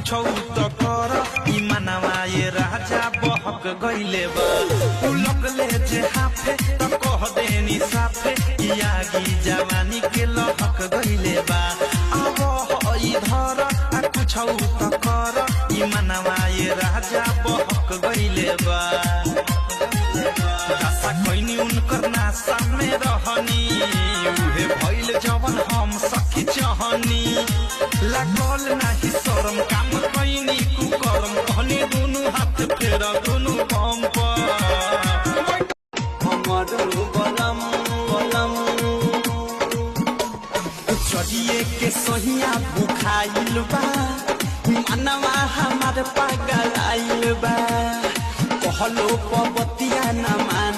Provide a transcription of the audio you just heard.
कुछ तो कर ई मनवा ये राजा बहक गइले बा उलगले जे हाफे तो कह देनी साफे यागी जवानी के लहक गइले बा अब इधर कुछ तो कर ई मनवा ये राजा बहक गइले बा दशा कैनी उनकर नासा में रहनी उहे भइल जवन हम सखी चाहनी लागल नाही शरम काम कैनी कुकरम कहनी दुनु हाथ फेरा दुनु बम पर हमर बलम बलम चढ़िए के सहिया बुखाइल बा मनवा हमार पागल आइल बा कहलो पबतिया न मान